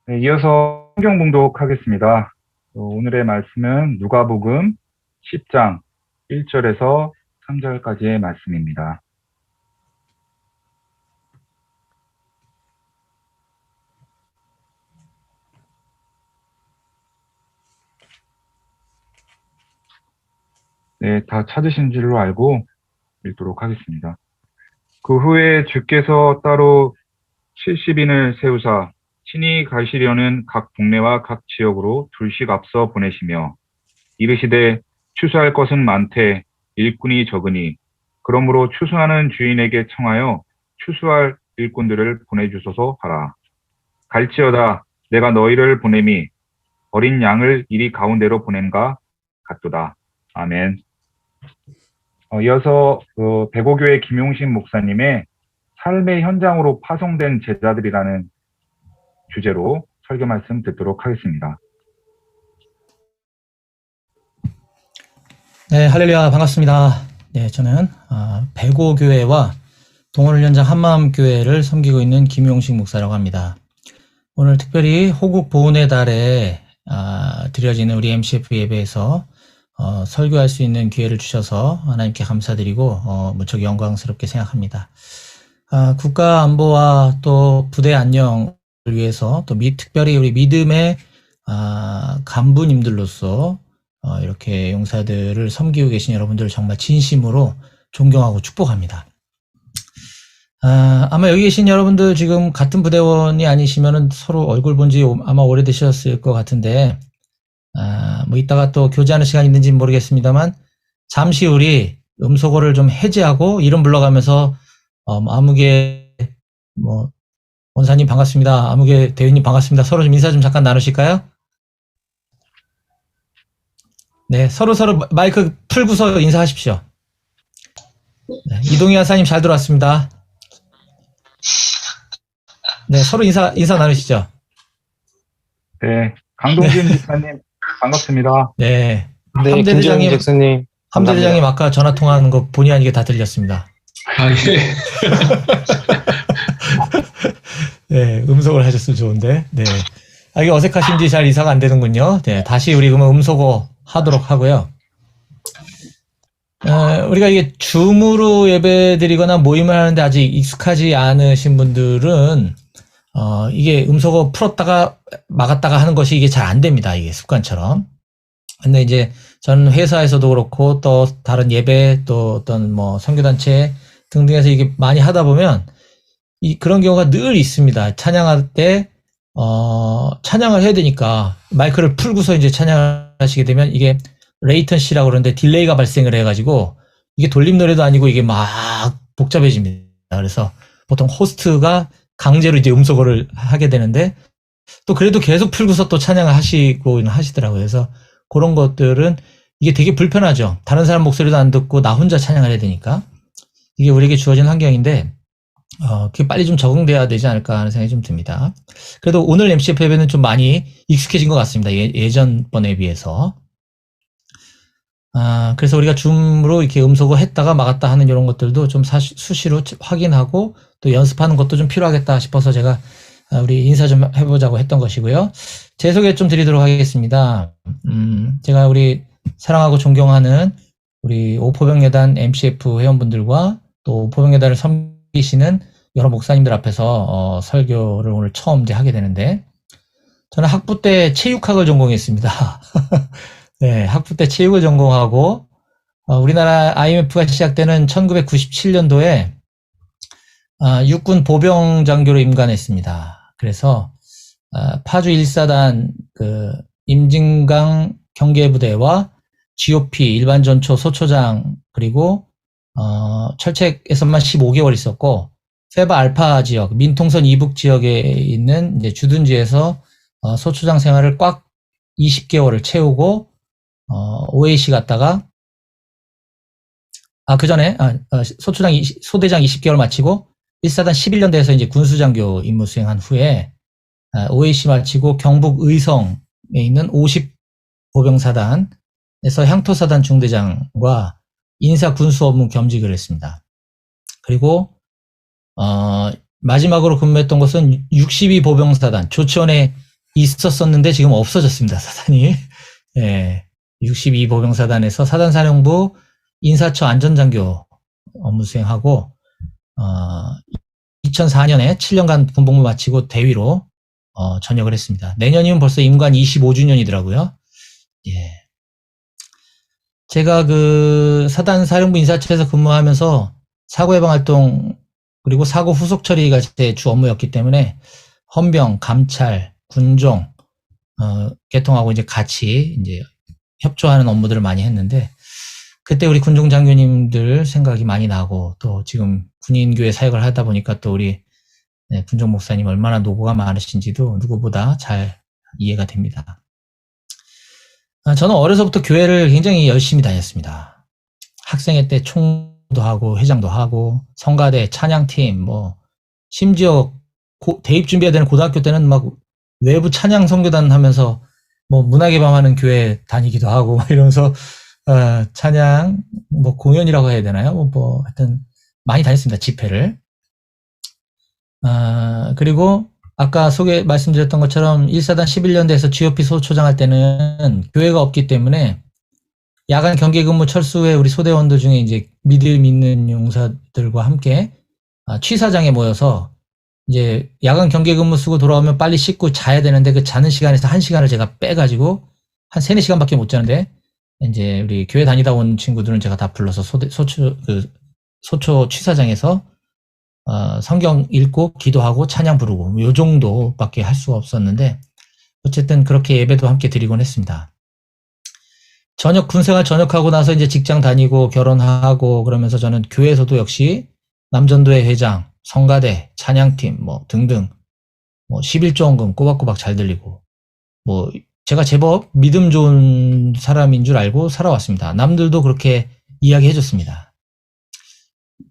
네, 이어서 성경 봉독하겠습니다. 오늘의 말씀은 누가복음 10장 1절에서 3절까지의 말씀입니다. 네, 다 찾으신 줄로 알고 읽도록 하겠습니다. 그 후에 주께서 따로 70인을 세우사 친히 가시려는 각 동네와 각 지역으로 둘씩 앞서 보내시며 이르시되 추수할 것은 많되 일꾼이 적으니 그러므로 추수하는 주인에게 청하여 추수할 일꾼들을 보내주소서 하라. 갈지어다 내가 너희를 보냄이 어린 양을 이리 가운데로 보낸가 같도다. 아멘. 이어서 백오교회 김용신 목사님의 삶의 현장으로 파송된 제자들이라는 주제로 설교 말씀 듣도록 하겠습니다. 네, 할렐루야, 반갑습니다. 네, 저는 백오교회와 동원훈련장 한마음교회를 섬기고 있는 김용식 목사라고 합니다. 오늘 특별히 호국 보훈의 달에 드려지는 우리 MCF 예배에서 설교할 수 있는 기회를 주셔서 하나님께 감사드리고 무척 영광스럽게 생각합니다. 국가 안보와 또 부대 안녕을 위해서 또 특별히 우리 믿음의 간부님들로서 이렇게 용사들을 섬기고 계신 여러분들을 정말 진심으로 존경하고 축복합니다. 아마 여기 계신 여러분들 지금 같은 부대원이 아니시면은 서로 얼굴 본 지 아마 오래되셨을 것 같은데, 뭐 이따가 또 교제하는 시간이 있는지는 모르겠습니다만, 잠시 우리 음소거를 좀 해제하고 이름 불러가면서, 아무개, 원사님 반갑습니다. 아무개 대위님 반갑습니다. 서로 좀 인사 좀 잠깐 나누실까요? 네, 서로 마이크 풀고서 인사하십시오. 네, 이동희 하사님 잘 들어왔습니다. 네, 서로 인사 나누시죠. 네, 강동진 집사님 반갑습니다. 네, 네, 김재훈 집사님. 함대대장님 아까 전화 통화하는 거 본의 아니게 다 들렸습니다. 예. 네, 음소거를 하셨으면 좋은데. 네, 이게 어색하신지 잘 이사가 안 되는군요. 네, 다시 우리 그러면 음소거 하도록 하고요. 우리가 이게 줌으로 예배 드리거나 모임을 하는데 아직 익숙하지 않으신 분들은 이게 음소거 풀었다가 막았다가 하는 것이 이게 잘 안 됩니다. 이게 습관처럼. 근데 이제 저는 회사에서도 그렇고 또 다른 예배 또 어떤 선교단체 등등에서 이게 많이 하다 보면 그런 경우가 늘 있습니다. 찬양할 때 찬양을 해야 되니까 마이크를 풀고서 이제 찬양을 하시게 되면 이게 레이턴시라고 그러는데 딜레이가 발생을 해가지고 이게 돌림 노래도 아니고 이게 막 복잡해집니다. 그래서 보통 호스트가 강제로 이제 음소거를 하게 되는데 또 그래도 계속 풀고서 또 찬양을 하시더라고요. 그래서 그런 것들은 이게 되게 불편하죠. 다른 사람 목소리도 안 듣고 나 혼자 찬양을 해야 되니까 이게 우리에게 주어진 환경인데 그게 빨리 좀 적응돼야 되지 않을까 하는 생각이 좀 듭니다. 그래도 오늘 MCF 예배는 좀 많이 익숙해진 것 같습니다. 예전번에 비해서. 그래서 우리가 줌으로 이렇게 음소거 했다가 막았다 하는 이런 것들도 좀 수시로 확인하고 또 연습하는 것도 좀 필요하겠다 싶어서 제가 우리 인사 좀 해보자고 했던 것이고요. 제 소개 좀 드리도록 하겠습니다. 제가 우리 사랑하고 존경하는 우리 오포병예단 MCF 회원분들과 또 오포병예단을 섬기시는 여러 목사님들 앞에서 설교를 오늘 처음 이제 하게 되는데, 저는 학부 때 체육학을 전공했습니다. 네, 학부 때 체육을 전공하고 우리나라 IMF가 시작되는 1997년도에 육군 보병장교로 임관했습니다. 그래서 파주 1사단 임진강 경계부대와 GOP 일반전초 소초장 그리고 철책에서만 15개월 있었고, 페바 알파 지역 민통선 이북 지역에 있는 이제 주둔지에서 소초장 생활을 꽉 20개월을 채우고 OAC 갔다가 그 전에 소대장 20개월 마치고 1사단 11년대에서 이제 군수장교 임무 수행한 후에 OAC 마치고 경북 의성에 있는 50보병사단에서 향토사단 중대장과 인사 군수 업무 겸직을 했습니다. 그리고 마지막으로 근무했던 것은 62보병사단 조치원에 있었었는데 지금 없어졌습니다. 사단이. 예. 62보병사단에서 사단사령부 인사처 안전장교 업무 수행하고 2004년에 7년간 군복무 마치고 대위로 전역을 했습니다. 내년이면 벌써 임관 25주년이더라고요. 예. 제가 그 사단사령부 인사처에서 근무하면서 사고 예방 활동 그리고 사고 후속 처리가 제 주 업무였기 때문에 헌병, 감찰, 군종 개통하고 이제 같이 이제 협조하는 업무들을 많이 했는데 그때 우리 군종 장교님들 생각이 많이 나고 또 지금 군인교회 사역을 하다 보니까 또 우리 군종 목사님 얼마나 노고가 많으신지도 누구보다 잘 이해가 됩니다. 저는 어려서부터 교회를 굉장히 열심히 다녔습니다. 학생회 때 총도 하고 회장도 하고 성가대 찬양팀 뭐 심지어 대입 준비해야 되는 고등학교 때는 막 외부 찬양 선교단 하면서 뭐 문화의 밤 하는 교회 다니기도 하고 이러면서 찬양 뭐 공연이라고 해야 되나요? 뭐 하여튼 많이 다녔습니다. 집회를. 그리고 아까 말씀드렸던 것처럼 1사단 11년대에서 GOP 소초장 할 때는 교회가 없기 때문에 야간 경계 근무 철수 후에 우리 소대원들 중에 이제 믿음 있는 용사들과 함께 취사장에 모여서 이제 야간 경계 근무 쓰고 돌아오면 빨리 씻고 자야 되는데 그 자는 시간에서 1시간을 제가 빼가지고 한 3, 4시간밖에 못 자는데 이제 우리 교회 다니다 온 친구들은 제가 다 불러서 소초 취사장에서 성경 읽고 기도하고 찬양 부르고 요 정도밖에 할 수가 없었는데 어쨌든 그렇게 예배도 함께 드리곤 했습니다. 군생활 전역하고 나서 이제 직장 다니고 결혼하고 그러면서 저는 교회에서도 역시 남전도회 회장, 성가대, 찬양팀 뭐 등등 뭐 11조원금 꼬박꼬박 잘 들리고 뭐 제가 제법 믿음 좋은 사람인 줄 알고 살아왔습니다. 남들도 그렇게 이야기해 줬습니다.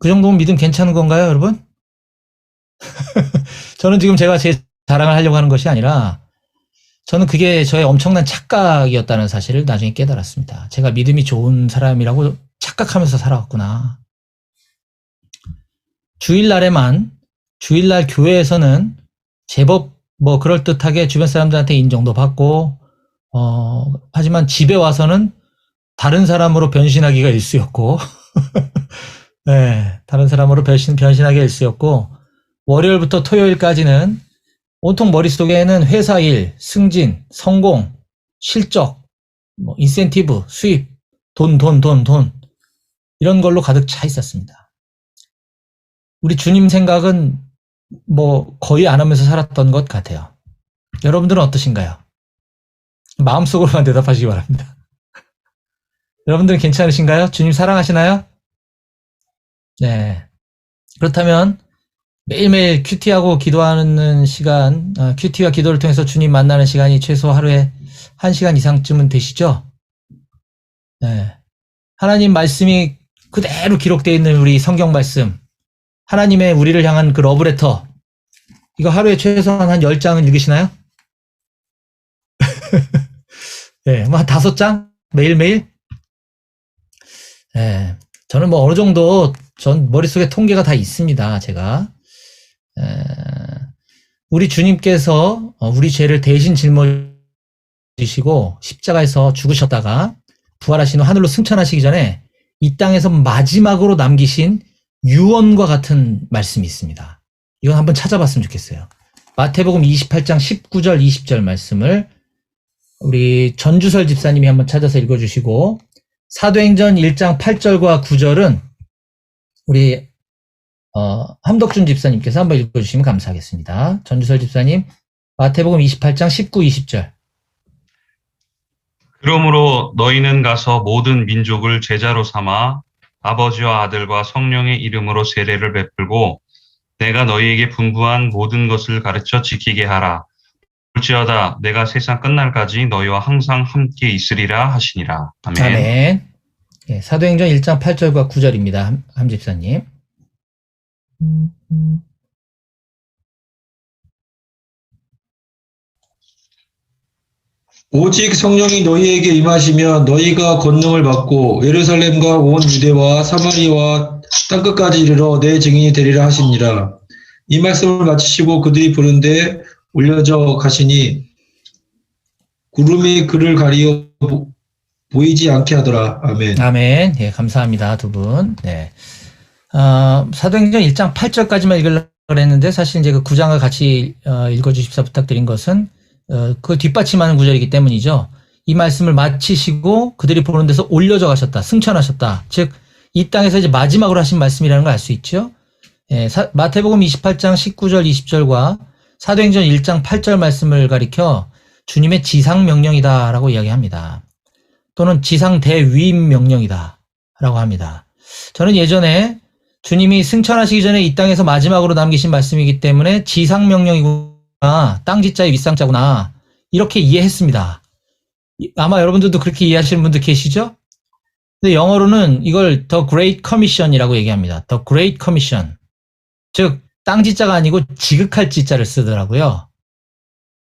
그 정도면 믿음 괜찮은 건가요, 여러분? 저는 지금 제가 제 자랑을 하려고 하는 것이 아니라 저는 그게 저의 엄청난 착각이었다는 사실을 나중에 깨달았습니다. 제가 믿음이 좋은 사람이라고 착각하면서 살아왔구나. 주일날 교회에서는 제법 뭐 그럴듯하게 주변 사람들한테 인정도 받고 하지만 집에 와서는 다른 사람으로 변신하기가 일쑤였고 네, 다른 사람으로 변신하기가 일쑤였고 월요일부터 토요일까지는 온통 머릿속에는 회사 일, 승진, 성공, 실적, 뭐 인센티브, 수입, 돈 이런 걸로 가득 차 있었습니다. 우리 주님 생각은 뭐 거의 안 하면서 살았던 것 같아요. 여러분들은 어떠신가요? 마음속으로만 대답하시기 바랍니다. 여러분들은 괜찮으신가요? 주님 사랑하시나요? 네. 그렇다면 매일매일 큐티하고 기도하는 시간, 큐티와 기도를 통해서 주님 만나는 시간이 최소 하루에 1시간 이상쯤은 되시죠? 네. 하나님 말씀이 그대로 기록되어 있는 우리 성경 말씀, 하나님의 우리를 향한 그 러브레터, 이거 하루에 최소한 한 10장은 읽으시나요? 네, 뭐 한 5장? 매일매일? 네. 저는 뭐 어느 정도 전 머릿속에 통계가 다 있습니다. 제가 우리 주님께서 우리 죄를 대신 짊어지시고 십자가에서 죽으셨다가 부활하신 후 하늘로 승천하시기 전에 이 땅에서 마지막으로 남기신 유언과 같은 말씀이 있습니다. 이건 한번 찾아봤으면 좋겠어요. 마태복음 28장 19절 20절 말씀을 우리 전주설 집사님이 한번 찾아서 읽어주시고, 사도행전 1장 8절과 9절은 우리 함덕준 집사님께서 한번 읽어주시면 감사하겠습니다. 전주설 집사님, 마태복음 28장 19, 20절. 그러므로 너희는 가서 모든 민족을 제자로 삼아 아버지와 아들과 성령의 이름으로 세례를 베풀고 내가 너희에게 분부한 모든 것을 가르쳐 지키게 하라. 볼지어다 내가 세상 끝날까지 너희와 항상 함께 있으리라 하시니라. 아멘. 아멘. 네, 사도행전 1장 8절과 9절입니다. 함 집사님. 오직 성령이 너희에게 임하시면 너희가 권능을 받고 예루살렘과 온 유대와 사마리아와 땅끝까지 이르러 내 증인이 되리라 하시니라. 이 말씀을 마치시고 그들이 부른데 올려져 가시니 구름이 그를 가리어 보이지 않게 하더라. 아멘. 아멘. 예, 감사합니다. 두 분. 네. 사도행전 1장 8절까지만 읽으려고 했는데 사실 이제 그 9장을 같이 읽어주십사 부탁드린 것은 그 뒷받침하는 구절이기 때문이죠. 이 말씀을 마치시고 그들이 보는 데서 올려져 가셨다. 승천하셨다. 즉 이 땅에서 이제 마지막으로 하신 말씀이라는 걸 알 수 있죠. 예, 마태복음 28장 19절 20절과 사도행전 1장 8절 말씀을 가리켜 주님의 지상 명령이다라고 이야기합니다. 또는 지상 대위임 명령이다라고 합니다. 저는 예전에 주님이 승천하시기 전에 이 땅에서 마지막으로 남기신 말씀이기 때문에 지상 명령이구나, 땅 지자의 윗상자구나 이렇게 이해했습니다. 아마 여러분들도 그렇게 이해하시는 분들 계시죠? 근데 영어로는 이걸 The Great Commission이라고 얘기합니다. The Great Commission. 즉 땅 지자가 아니고 지극할 지자를 쓰더라고요.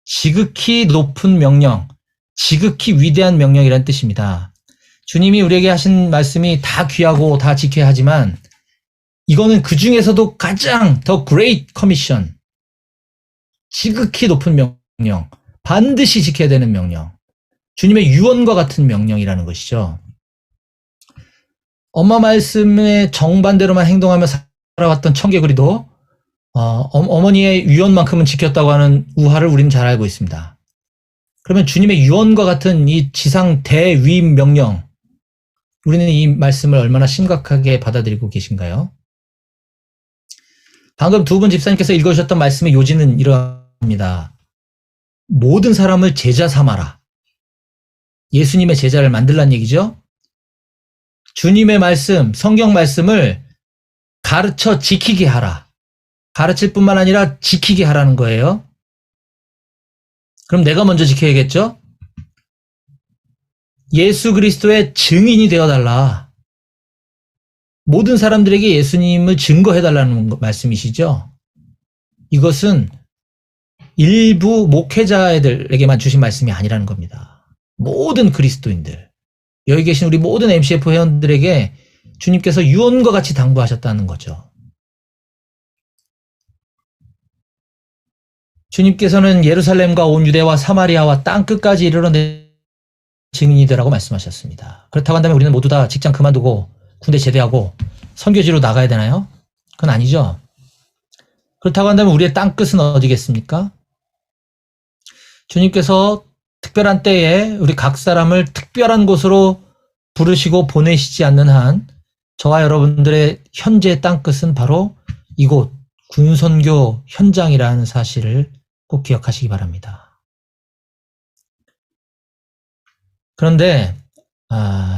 지극히 높은 명령, 지극히 위대한 명령이라는 뜻입니다. 주님이 우리에게 하신 말씀이 다 귀하고 다 지켜야 하지만 이거는 그 중에서도 가장 The Great Commission, 지극히 높은 명령, 반드시 지켜야 되는 명령, 주님의 유언과 같은 명령이라는 것이죠. 엄마 말씀에 정반대로만 행동하며 살아왔던 청개구리도 어머니의 유언만큼은 지켰다고 하는 우화를 우리는 잘 알고 있습니다. 그러면 주님의 유언과 같은 이 지상 대위임 명령, 우리는 이 말씀을 얼마나 심각하게 받아들이고 계신가요? 방금 두 분 집사님께서 읽어주셨던 말씀의 요지는 이러합니다. 모든 사람을 제자 삼아라. 예수님의 제자를 만들란 얘기죠. 주님의 말씀, 성경 말씀을 가르쳐 지키게 하라. 가르칠 뿐만 아니라 지키게 하라는 거예요. 그럼 내가 먼저 지켜야겠죠? 예수 그리스도의 증인이 되어달라. 모든 사람들에게 예수님을 증거해달라는 말씀이시죠? 이것은 일부 목회자들에게만 주신 말씀이 아니라는 겁니다. 모든 그리스도인들, 여기 계신 우리 모든 MCF 회원들에게 주님께서 유언과 같이 당부하셨다는 거죠. 주님께서는 예루살렘과 온 유대와 사마리아와 땅끝까지 이르러 내 증인이 되라고 말씀하셨습니다. 그렇다고 한다면 우리는 모두 다 직장 그만두고 군대 제대하고 선교지로 나가야 되나요? 그건 아니죠. 그렇다고 한다면 우리의 땅끝은 어디겠습니까? 주님께서 특별한 때에 우리 각 사람을 특별한 곳으로 부르시고 보내시지 않는 한 저와 여러분들의 현재 땅끝은 바로 이곳 군선교 현장이라는 사실을 꼭 기억하시기 바랍니다. 그런데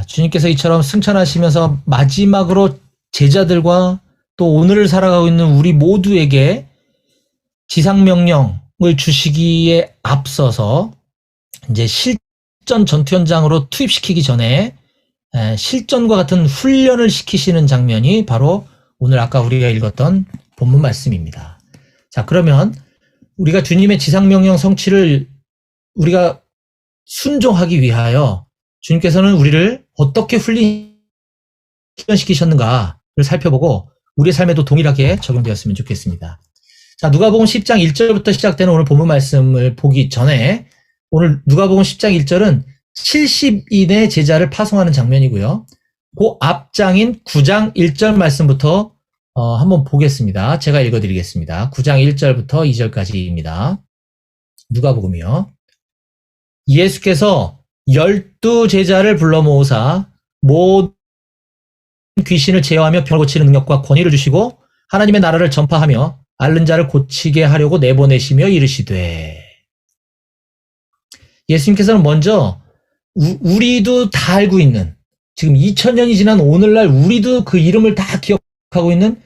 주님께서 이처럼 승천하시면서 마지막으로 제자들과 또 오늘을 살아가고 있는 우리 모두에게 지상명령을 주시기에 앞서서 이제 실전 전투 현장으로 투입시키기 전에 실전과 같은 훈련을 시키시는 장면이 바로 오늘 아까 우리가 읽었던 본문 말씀입니다. 자, 그러면 우리가 주님의 지상명령 성취를 우리가 순종하기 위하여 주님께서는 우리를 어떻게 훈련시키셨는가를 살펴보고 우리의 삶에도 동일하게 적용되었으면 좋겠습니다. 자, 누가복음 10장 1절부터 시작되는 오늘 본문 말씀을 보기 전에 오늘 누가복음 10장 1절은 70인의 제자를 파송하는 장면이고요. 그 앞장인 9장 1절 말씀부터 한번 보겠습니다. 제가 읽어드리겠습니다. 9장 1절부터 2절까지입니다. 누가복음이요. 예수께서 12제자를 불러 모으사 모든 귀신을 제어하며 병을 고치는 능력과 권위를 주시고 하나님의 나라를 전파하며 앓는 자를 고치게 하려고 내보내시며 이르시되. 예수님께서는 먼저 우리도 다 알고 있는, 지금 2000년이 지난 오늘날 우리도 그 이름을 다 기억하고 있는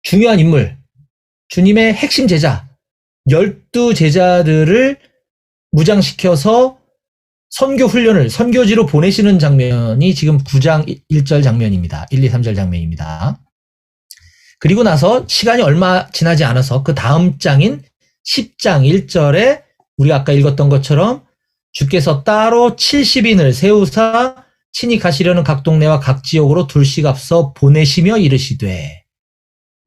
중요한 인물, 주님의 핵심 제자 12제자들을 무장시켜서 선교 훈련을 선교지로 보내시는 장면이 지금 9장 1절 장면입니다. 1, 2, 3절 장면입니다. 그리고 나서 시간이 얼마 지나지 않아서 그 다음 장인 10장 1절에 우리가 아까 읽었던 것처럼 주께서 따로 70인을 세우사 친히 가시려는 각 동네와 각 지역으로 둘씩 앞서 보내시며 이르시되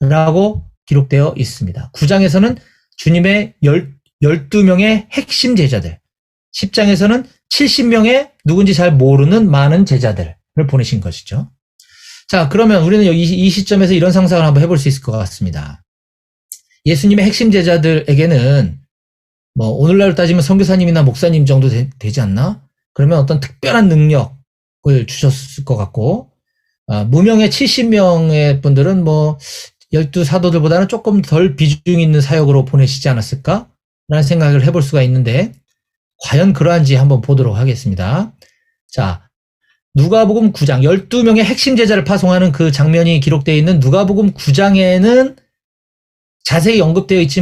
라고 기록되어 있습니다. 9장에서는 주님의 12명의 핵심 제자들, 10장에서는 70명의 누군지 잘 모르는 많은 제자들을 보내신 것이죠. 자, 그러면 우리는 여기 이 시점에서 이런 상상을 한번 해볼 수 있을 것 같습니다. 예수님의 핵심 제자들에게는 뭐 오늘날로 따지면 선교사님이나 목사님 정도 되지 않나? 그러면 어떤 특별한 능력을 주셨을 것 같고, 무명의 70명의 분들은 뭐 12사도들보다는 조금 덜 비중 있는 사역으로 보내시지 않았을까? 라는 생각을 해볼 수가 있는데, 과연 그러한지 한번 보도록 하겠습니다. 자, 누가복음 9장 12명의 핵심 제자를 파송하는 그 장면이 기록되어 있는 누가복음 9장에는 자세히 언급되어 있지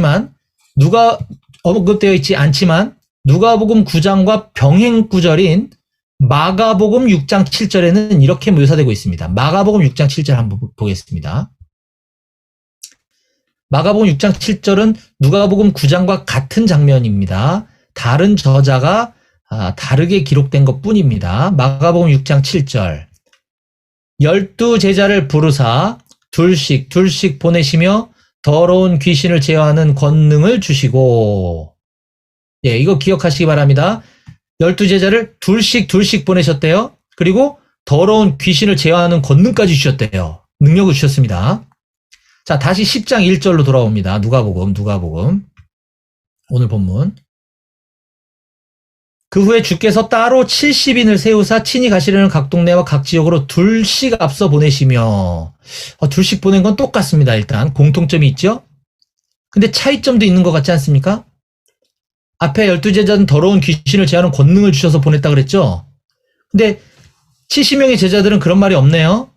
않지만 누가복음 9장과 병행 구절인 마가복음 6장 7절에는 이렇게 묘사되고 있습니다. 마가복음 6장 7절 한번 보겠습니다. 마가복음 6장 7절은 누가복음 9장과 같은 장면입니다. 다른 저자가 다르게 기록된 것 뿐입니다. 마가복음 6장 7절. 12제자를 부르사 둘씩 보내시며 더러운 귀신을 제어하는 권능을 주시고, 예, 이거 기억하시기 바랍니다. 12제자를 둘씩 보내셨대요. 그리고 더러운 귀신을 제어하는 권능까지 주셨대요. 능력을 주셨습니다. 자, 다시 10장 1절로 돌아옵니다. 누가복음. 오늘 본문. 그 후에 주께서 따로 70인을 세우사 친히 가시려는 각 동네와 각 지역으로 둘씩 앞서 보내시며, 둘씩 보낸 건 똑같습니다. 일단 공통점이 있죠. 근데 차이점도 있는 것 같지 않습니까? 앞에 12제자는 더러운 귀신을 제하는 권능을 주셔서 보냈다 그랬죠. 근데 70명의 제자들은 그런 말이 없네요.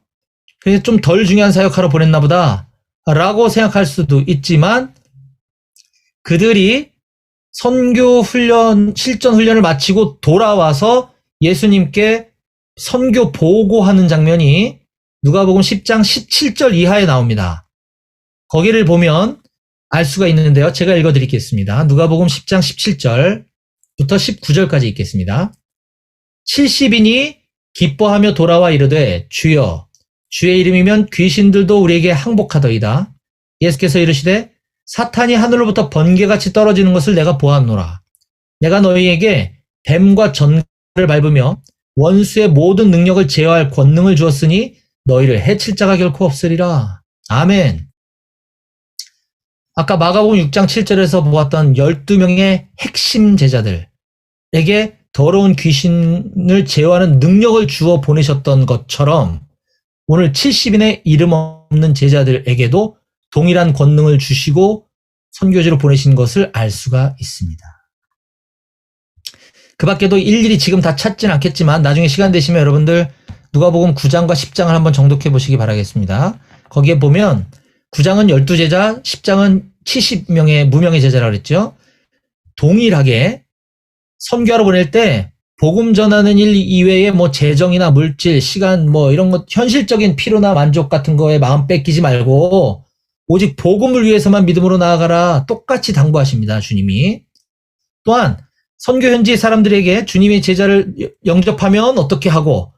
그래서 좀 덜 중요한 사역하러 보냈나 보다 라고 생각할 수도 있지만, 그들이 선교 훈련, 실전 훈련을 마치고 돌아와서 예수님께 선교 보고하는 장면이 누가복음 10장 17절 이하에 나옵니다. 거기를 보면 알 수가 있는데요. 제가 읽어드리겠습니다. 누가복음 10장 17절부터 19절까지 읽겠습니다. 70인이 기뻐하며 돌아와 이르되 주여 주의 이름이면 귀신들도 우리에게 항복하더이다. 예수께서 이르시되 사탄이 하늘로부터 번개같이 떨어지는 것을 내가 보았노라. 내가 너희에게 뱀과 전갈을 밟으며 원수의 모든 능력을 제어할 권능을 주었으니 너희를 해칠 자가 결코 없으리라. 아멘. 아까 마가복음 6장 7절에서 보았던 12명의 핵심 제자들에게 더러운 귀신을 제어하는 능력을 주어 보내셨던 것처럼 오늘 70인의 이름 없는 제자들에게도 동일한 권능을 주시고 선교지로 보내신 것을 알 수가 있습니다. 그 밖에도 일일이 지금 다 찾진 않겠지만 나중에 시간 되시면 여러분들 누가복음 9장과 10장을 한번 정독해 보시기 바라겠습니다. 거기에 보면 9장은 12제자, 10장은 70명의 무명의 제자라고 그랬죠. 동일하게 선교하러 보낼 때 복음 전하는 일 이외에 뭐 재정이나 물질, 시간 뭐 이런 것 현실적인 필요나 만족 같은 거에 마음 뺏기지 말고 오직 복음을 위해서만 믿음으로 나아가라 똑같이 당부하십니다. 주님이. 또한 선교 현지 사람들에게 주님의 제자를 영접하면 어떻게 하고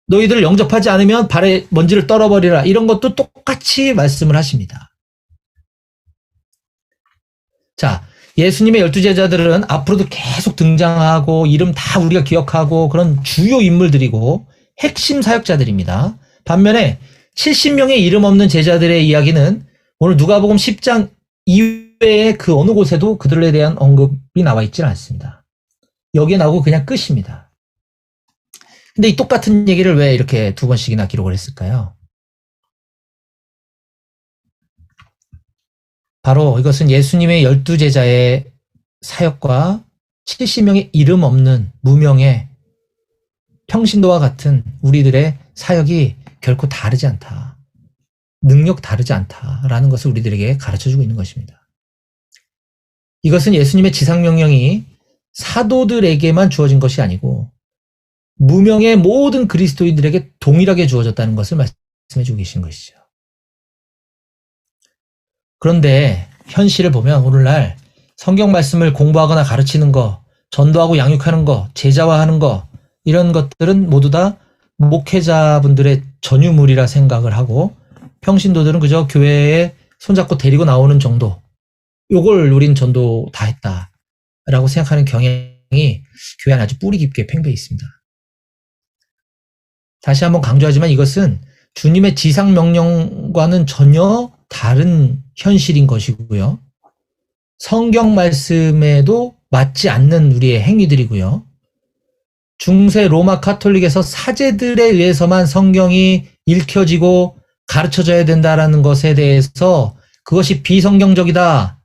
너희들을 영접하지 않으면 발에 먼지를 떨어버리라 이런 것도 똑같이 말씀을 하십니다. 자, 예수님의 12제자들은 앞으로도 계속 등장하고 이름 다 우리가 기억하고 그런 주요 인물들이고 핵심 사역자들입니다. 반면에 70명의 이름 없는 제자들의 이야기는 오늘 누가복음 10장 이외에 그 어느 곳에도 그들에 대한 언급이 나와 있지는 않습니다. 여기에 나오고 그냥 끝입니다. 근데 이 똑같은 얘기를 왜 이렇게 두 번씩이나 기록을 했을까요? 바로 이것은 예수님의 12제자의 사역과 70명의 이름 없는 무명의 평신도와 같은 우리들의 사역이 결코 다르지 않다. 능력 다르지 않다라는 것을 우리들에게 가르쳐주고 있는 것입니다. 이것은 예수님의 지상명령이 사도들에게만 주어진 것이 아니고 무명의 모든 그리스도인들에게 동일하게 주어졌다는 것을 말씀해주고 계신 것이죠. 그런데 현실을 보면 오늘날 성경 말씀을 공부하거나 가르치는 거, 전도하고 양육하는 거, 제자화하는 거 이런 것들은 모두 다 목회자분들의 전유물이라 생각을 하고 평신도들은 그저 교회에 손잡고 데리고 나오는 정도 요걸 우린 전도 다 했다라고 생각하는 경향이 교회 안에 아주 뿌리 깊게 팽배해 있습니다. 다시 한번 강조하지만 이것은 주님의 지상 명령과는 전혀 다른 현실인 것이고요. 성경 말씀에도 맞지 않는 우리의 행위들이고요. 중세 로마 카톨릭에서 사제들에 의해서만 성경이 읽혀지고 가르쳐져야 된다라는 것에 대해서 그것이 비성경적이다.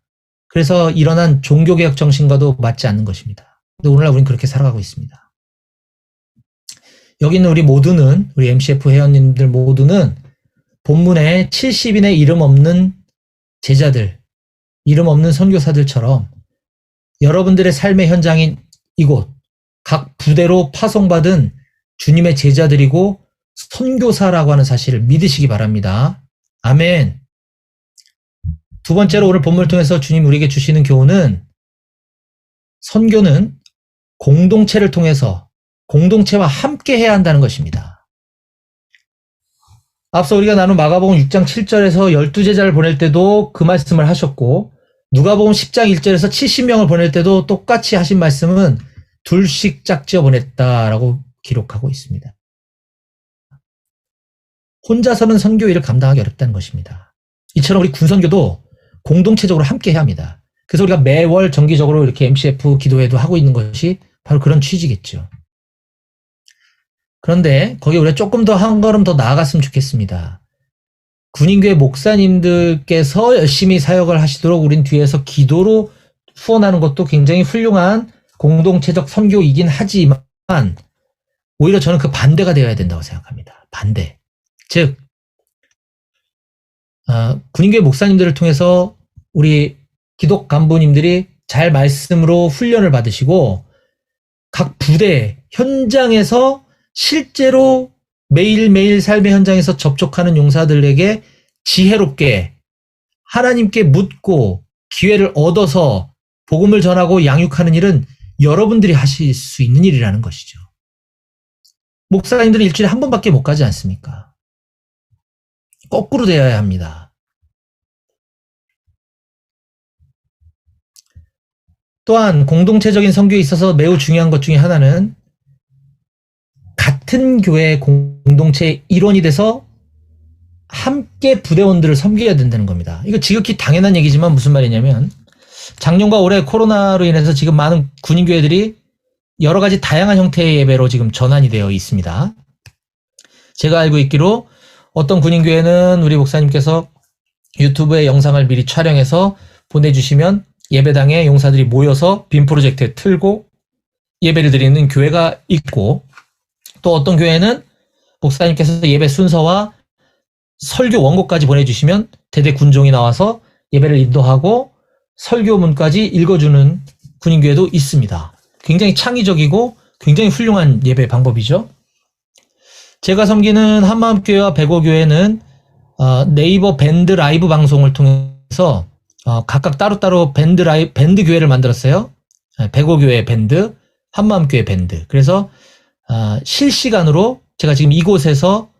그래서 일어난 종교개혁 정신과도 맞지 않는 것입니다. 근데 오늘날 우리는 그렇게 살아가고 있습니다. 여기 있는 우리 모두는, 우리 MCF 회원님들 모두는 본문에 70인의 이름 없는 제자들, 이름 없는 선교사들처럼 여러분들의 삶의 현장인 이곳, 각 부대로 파송받은 주님의 제자들이고 선교사라고 하는 사실을 믿으시기 바랍니다. 아멘. 두 번째로 오늘 본문을 통해서 주님 우리에게 주시는 교훈은 선교는 공동체를 통해서 공동체와 함께 해야 한다는 것입니다. 앞서 우리가 나눈 마가복음 6장 7절에서 12제자를 보낼 때도 그 말씀을 하셨고 누가복음 10장 1절에서 70명을 보낼 때도 똑같이 하신 말씀은 둘씩 짝지어 보냈다라고 기록하고 있습니다. 혼자서는 선교 일을 감당하기 어렵다는 것입니다. 이처럼 우리 군선교도 공동체적으로 함께 해야 합니다. 그래서 우리가 매월 정기적으로 이렇게 MCF 기도회도 하고 있는 것이 바로 그런 취지겠죠. 그런데 거기에 우리가 조금 더 한 걸음 더 나아갔으면 좋겠습니다. 군인교회 목사님들께서 열심히 사역을 하시도록 우린 뒤에서 기도로 후원하는 것도 굉장히 훌륭한 공동체적 선교이긴 하지만 오히려 저는 그 반대가 되어야 된다고 생각합니다. 반대. 즉 군인교회 목사님들을 통해서 우리 기독 간부님들이 잘 말씀으로 훈련을 받으시고 각 부대 현장에서 실제로 매일매일 삶의 현장에서 접촉하는 용사들에게 지혜롭게 하나님께 묻고 기회를 얻어서 복음을 전하고 양육하는 일은 여러분들이 하실 수 있는 일이라는 것이죠. 목사님들은 일주일에 한 번밖에 못 가지 않습니까? 거꾸로 되어야 합니다. 또한 공동체적인 선교에 있어서 매우 중요한 것 중에 하나는 같은 교회 공동체의 일원이 돼서 함께 부대원들을 섬겨야 된다는 겁니다. 이거 지극히 당연한 얘기지만 무슨 말이냐면 작년과 올해 코로나로 인해서 지금 많은 군인교회들이 여러 가지 다양한 형태의 예배로 지금 전환이 되어 있습니다. 제가 알고 있기로 어떤 군인교회는 우리 목사님께서 유튜브에 영상을 미리 촬영해서 보내주시면 예배당에 용사들이 모여서 빔 프로젝트에 틀고 예배를 드리는 교회가 있고 또 어떤 교회는 목사님께서 예배 순서와 설교 원고까지 보내주시면 대대 군종이 나와서 예배를 인도하고 설교문까지 읽어주는 군인교회도 있습니다. 굉장히 창의적이고 굉장히 훌륭한 예배 방법이죠. 제가 섬기는 한마음교회와 백오교회는 네이버 밴드 라이브 방송을 통해서 각각 따로따로 밴드 교회를 만들었어요. 백오교회 밴드, 한마음교회 밴드. 그래서 실시간으로 제가 지금 이곳에서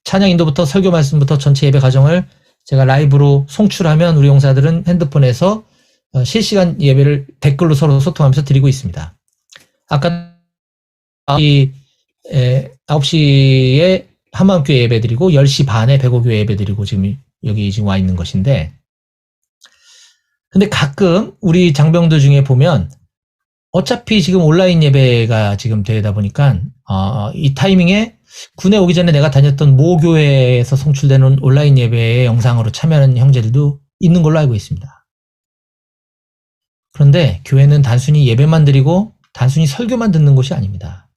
찬양 인도부터 설교 말씀부터 전체 예배 과정을 제가 라이브로 송출하면 우리 용사들은 핸드폰에서 실시간 예배를 댓글로 서로 소통하면서 드리고 있습니다. 아까 9시에 한마음교회 예배 드리고 10시 반에 백오교회 예배 드리고 지금 여기 지금 와 있는 것인데 근데 가끔 우리 장병들 중에 보면 어차피 지금 온라인 예배가 지금 되다 보니까 이 타이밍에 군에 오기 전에 내가 다녔던 모 교회에서 송출되는 온라인 예배의 영상으로 참여하는 형제들도 있는 걸로 알고 있습니다. 그런데 교회는 단순히 예배만 드리고 단순히 설교만 듣는 곳이 아닙니다.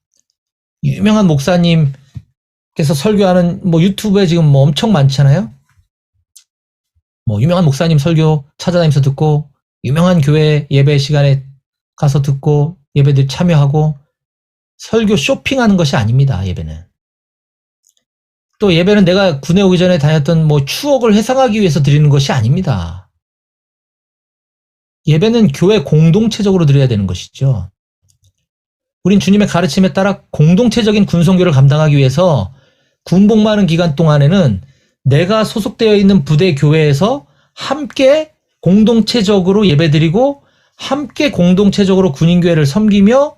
유명한 목사님께서 설교하는 뭐 유튜브에 지금 뭐 엄청 많잖아요. 뭐 유명한 목사님 설교 찾아다니면서 듣고 유명한 교회 예배 시간에 가서 듣고 예배들 참여하고 설교 쇼핑하는 것이 아닙니다. 예배는. 또 예배는 내가 군에 오기 전에 다녔던 뭐 추억을 회상하기 위해서 드리는 것이 아닙니다. 예배는 교회 공동체적으로 드려야 되는 것이죠. 우린 주님의 가르침에 따라 공동체적인 군선교를 감당하기 위해서 군복무하는 기간 동안에는 내가 소속되어 있는 부대 교회에서 함께 공동체적으로 예배드리고 함께 공동체적으로 군인교회를 섬기며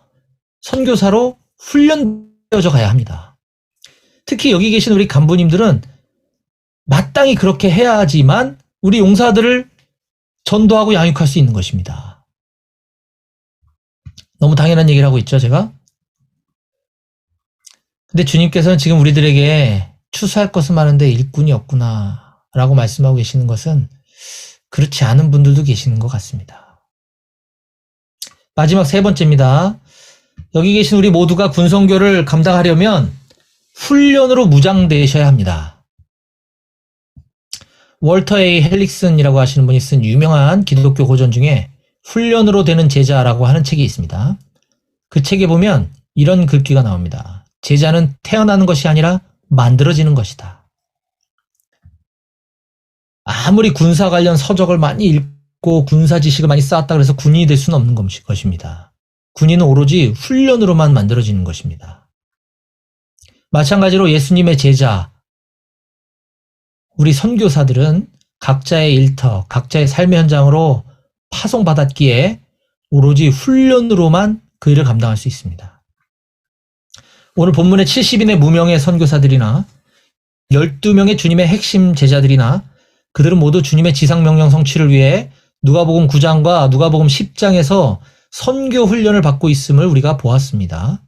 선교사로 훈련되어져 가야 합니다. 특히 여기 계신 우리 간부님들은 마땅히 그렇게 해야 하지만 우리 용사들을 전도하고 양육할 수 있는 것입니다. 너무 당연한 얘기를 하고 있죠, 제가? 근데 주님께서는 지금 우리들에게 추수할 것은 많은데 일꾼이 없구나 라고 말씀하고 계시는 것은 그렇지 않은 분들도 계시는 것 같습니다. 마지막 세 번째입니다. 여기 계신 우리 모두가 군선교를 감당하려면 훈련으로 무장되셔야 합니다. 월터 A. 헬릭슨이라고 하시는 분이 쓴 유명한 기독교 고전 중에 훈련으로 되는 제자라고 하는 책이 있습니다. 그 책에 보면 이런 글귀가 나옵니다. 제자는 태어나는 것이 아니라 만들어지는 것이다. 아무리 군사 관련 서적을 많이 읽고 군사 지식을 많이 쌓았다 그래서 군인이 될 수는 없는 것입니다. 군인은 오로지 훈련으로만 만들어지는 것입니다. 마찬가지로 예수님의 제자, 우리 선교사들은 각자의 일터, 각자의 삶의 현장으로 파송받았기에 오로지 훈련으로만 그 일을 감당할 수 있습니다. 오늘 본문의 70인의 무명의 선교사들이나 12명의 주님의 핵심 제자들이나 그들은 모두 주님의 지상명령 성취를 위해 누가복음 9장과 누가복음 10장에서 선교 훈련을 받고 있음을 우리가 보았습니다.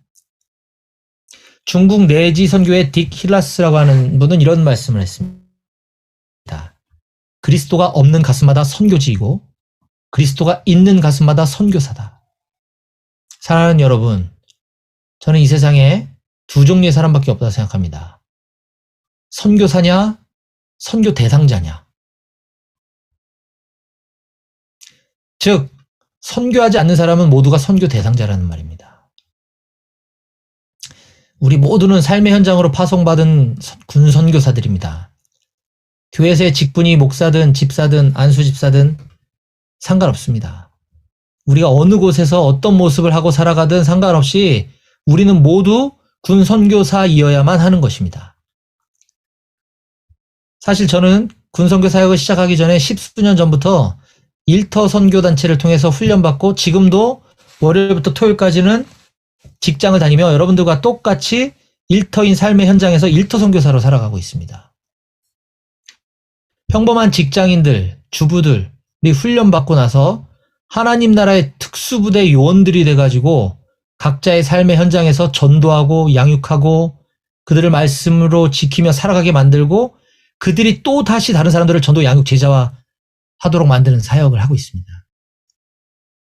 중국 내지 선교의 딕 힐라스라고 하는 분은 이런 말씀을 했습니다. 그리스도가 없는 가슴마다 선교지이고 그리스도가 있는 가슴마다 선교사다. 사랑하는 여러분, 저는 이 세상에 두 종류의 사람밖에 없다고 생각합니다. 선교사냐, 선교 대상자냐. 즉, 선교하지 않는 사람은 모두가 선교 대상자라는 말입니다. 우리 모두는 삶의 현장으로 파송받은 군 선교사들입니다. 교회에서의 직분이 목사든 집사든 안수집사든 상관없습니다. 우리가 어느 곳에서 어떤 모습을 하고 살아가든 상관없이 우리는 모두 군 선교사이어야만 하는 것입니다. 사실 저는 군 선교 사역을 시작하기 전에 10수년 전부터 일터 선교단체를 통해서 훈련받고 지금도 월요일부터 토요일까지는 직장을 다니며 여러분들과 똑같이 일터인 삶의 현장에서 일터 선교사로 살아가고 있습니다. 평범한 직장인들, 주부들이 훈련받고 나서 하나님 나라의 특수부대 요원들이 돼가지고 각자의 삶의 현장에서 전도하고 양육하고 그들을 말씀으로 지키며 살아가게 만들고 그들이 또 다시 다른 사람들을 전도 양육 제자화 하도록 만드는 사역을 하고 있습니다.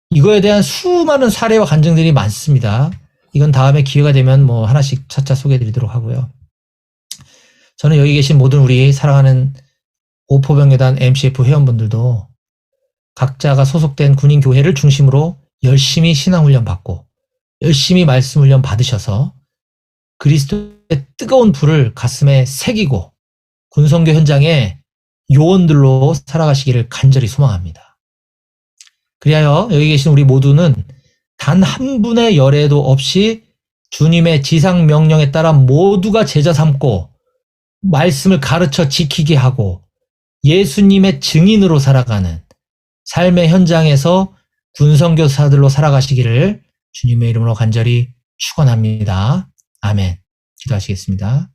이거에 대한 수많은 사례와 간증들이 많습니다. 이건 다음에 기회가 되면 하나씩 차차 소개해드리도록 하고요. 저는 여기 계신 모든 우리 사랑하는 오포병여단 MCF 회원분들도 각자가 소속된 군인교회를 중심으로 열심히 신앙훈련 받고 열심히 말씀훈련 받으셔서 그리스도의 뜨거운 불을 가슴에 새기고 군선교 현장에 요원들로 살아가시기를 간절히 소망합니다. 그리하여 여기 계신 우리 모두는 단 한 분의 열애도 없이 주님의 지상 명령에 따라 모두가 제자 삼고 말씀을 가르쳐 지키게 하고 예수님의 증인으로 살아가는 삶의 현장에서 군선교사들로 살아가시기를 주님의 이름으로 간절히 축원합니다. 아멘. 기도하시겠습니다.